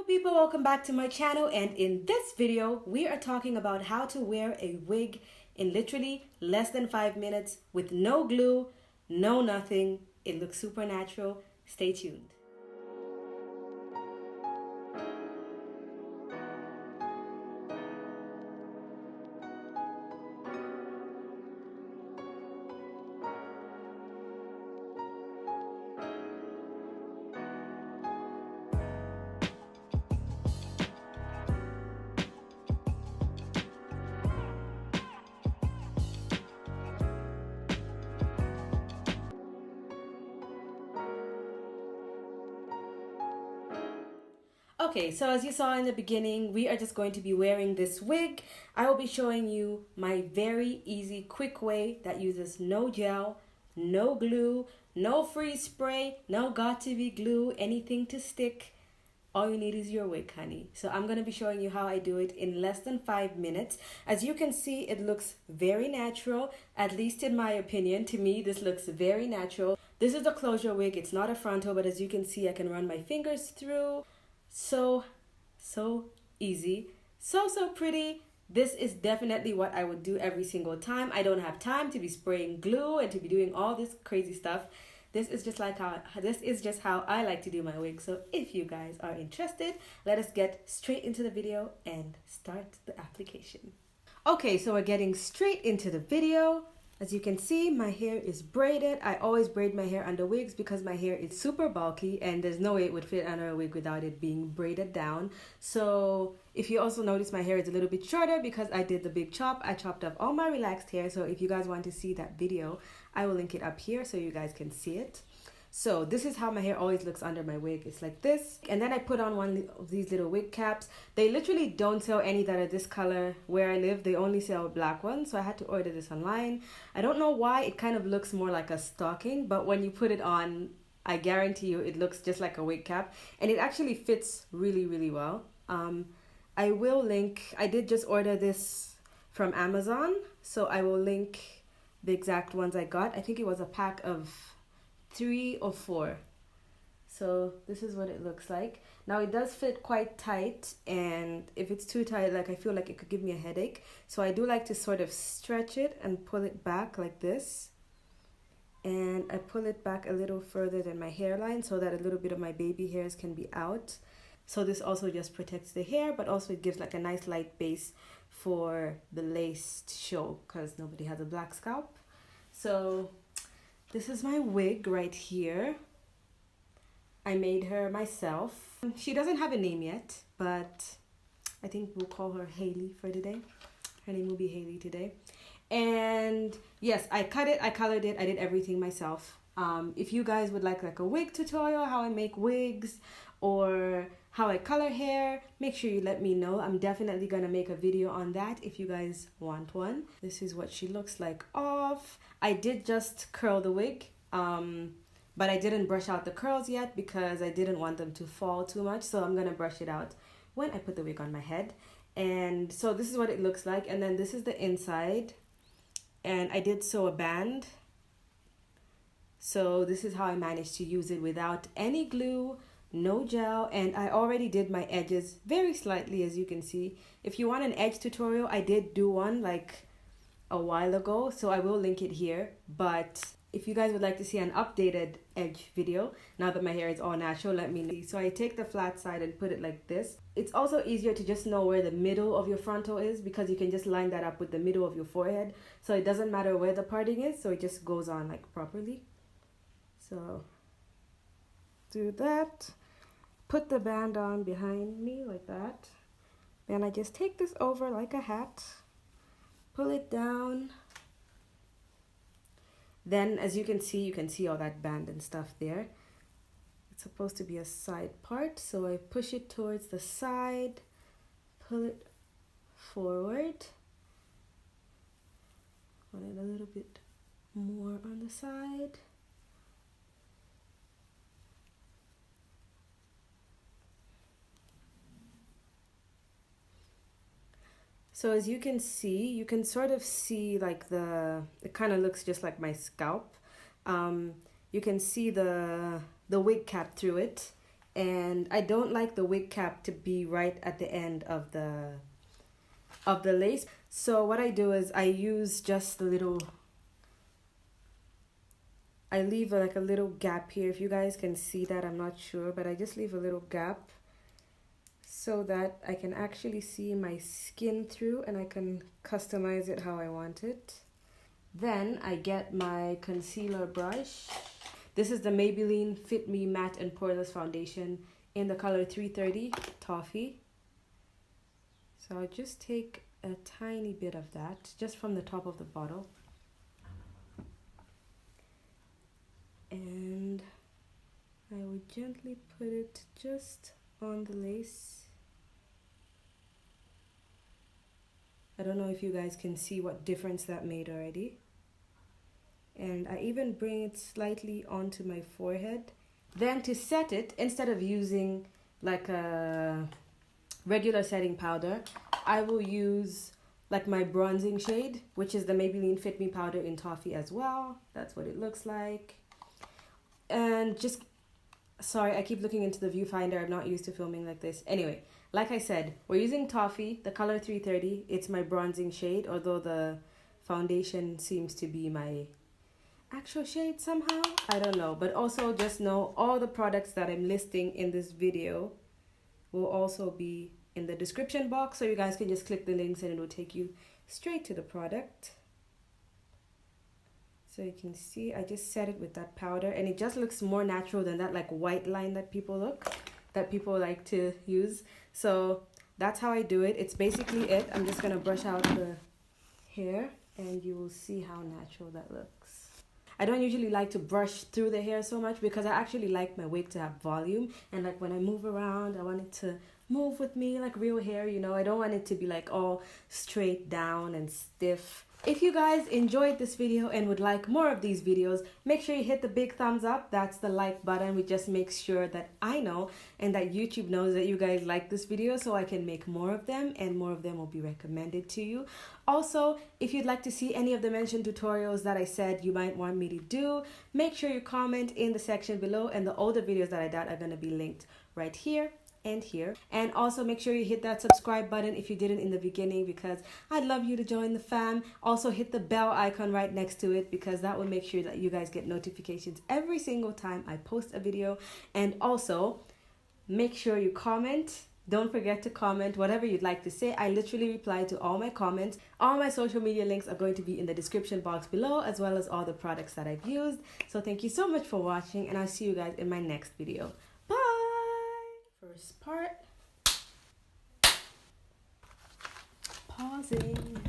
people, welcome back to my channel, and in this video we are talking about how to wear a wig in literally less than 5 minutes with no glue, no nothing. It looks super natural. Stay tuned. Okay, so as you saw in the beginning, we are just going to be wearing this wig. I will be showing you my very easy, quick way that uses no gel, no glue, no freeze spray, no got to be glue, anything to stick. All you need is your wig, honey. So I'm going to be showing you how I do it in less than 5 minutes. As you can see, it looks very natural, at least in my opinion. To me, this looks very natural. This is a closure wig. It's not a frontal, but as you can see, I can run my fingers through. So easy, so pretty. This is definitely what I would do every single time. I don't have time to be spraying glue and to be doing all this crazy stuff. This is just how I like to do my wig. So if you guys are interested, let us get straight into the video and start the application. Okay, so we're getting straight into the video. As you can see, my hair is braided. I always braid my hair under wigs because my hair is super bulky and there's no way it would fit under a wig without it being braided down. So if you also notice, my hair is a little bit shorter because I did the big chop. I chopped up all my relaxed hair. So if you guys want to see that video, I will link it up here so you guys can see it. So this is how my hair always looks under my wig. It's like this. And then I put on one of these little wig caps. They literally don't sell any that are this color where I live. They only sell black ones. So I had to order this online. I don't know why. It kind of looks more like a stocking. But when you put it on, I guarantee you it looks just like a wig cap. And it actually fits really, really well. I will link. I did just order this from Amazon. So I will link the exact ones I got. I think it was a pack of 3 or 4. So this is what it looks like. Now it does fit quite tight, and if it's too tight, like I feel like it could give me a headache. So I do like to sort of stretch it and pull it back like this. And I pull it back a little further than my hairline so that a little bit of my baby hairs can be out. So this also just protects the hair, but also it gives like a nice light base for the lace to show because nobody has a black scalp. So this is my wig right here. I made her myself. She doesn't have a name yet, but I think we'll call her Haley for today. Her name will be Haley today. And yes, I cut it, I colored it, I did everything myself. If you guys would like a wig tutorial, how I make wigs or how I color hair, make sure you let me know. I'm definitely gonna make a video on that if you guys want one. This is what she looks like off. I did just curl the wig, but I didn't brush out the curls yet because I didn't want them to fall too much. So I'm gonna brush it out when I put the wig on my head. And so this is what it looks like. And then this is the inside. And I did sew a band. So this is how I managed to use it without any glue, no gel, and I already did my edges very slightly, as you can see. If you want an edge tutorial, I did do one like a while ago, so I will link it here. But if you guys would like to see an updated edge video, now that my hair is all natural, let me know. So I take the flat side and put it like this. It's also easier to just know where the middle of your frontal is because you can just line that up with the middle of your forehead. So it doesn't matter where the parting is, so it just goes on like properly. So do that. Put the band on behind me like that. Then I just take this over like a hat. Pull it down. Then as you can see all that band and stuff there. It's supposed to be a side part, so I push it towards the side, pull it forward. Want it a little bit more on the side. So as you can see, you can sort of see like it kind of looks just like my scalp. You can see the wig cap through it. and I don't like the wig cap to be right at the end of the lace. So what I do is I use just a little, I leave like a little gap here. If you guys can see that, I'm not sure, but I just leave a little gap so that I can actually see my skin through and I can customize it how I want it. Then I get my concealer brush. This is the Maybelline Fit Me Matte and Poreless Foundation in the color 330 Toffee. So I just take a tiny bit of that just from the top of the bottle. And I would gently put it just on the lace. I don't know if you guys can see what difference that made already. And I even bring it slightly onto my forehead. Then to set it, instead of using like a regular setting powder, I will use like my bronzing shade, which is the Maybelline Fit Me powder in Toffee as well. That's what it looks like. And just, sorry, I keep looking into the viewfinder. I'm not used to filming like this. Anyway, like I said, we're using Toffee, the color 330. It's my bronzing shade, although the foundation seems to be my actual shade somehow. I don't know. But also just know all the products that I'm listing in this video will also be in the description box, so you guys can just click the links and it will take you straight to the product. So you can see I just set it with that powder and it just looks more natural than that like white line that people like to use. So that's how I do it. It's basically it. I'm just gonna brush out the hair and you will see how natural that looks. I don't usually like to brush through the hair so much because I actually like my wig to have volume, and like when I move around I want it to move with me like real hair, you know. I don't want it to be like all straight down and stiff. If you guys enjoyed this video and would like more of these videos, make sure you hit the big thumbs up. That's the like button, which just makes sure that I know and that YouTube knows that you guys like this video, so I can make more of them and more of them will be recommended to you. Also, if you'd like to see any of the mentioned tutorials that I said you might want me to do, make sure you comment in the section below, and the older videos that I did are going to be linked right here and here. And also make sure you hit that subscribe button if you didn't in the beginning, because I'd love you to join the fam. Also hit the bell icon right next to it, because that will make sure that you guys get notifications every single time I post a video. And also make sure you comment. Don't forget to comment whatever you'd like to say. I literally reply to all my comments. All my social media links are going to be in the description box below, as well as all the products that I've used. So thank you so much for watching, and I'll see you guys in my next video. Bye! First part. Pausing.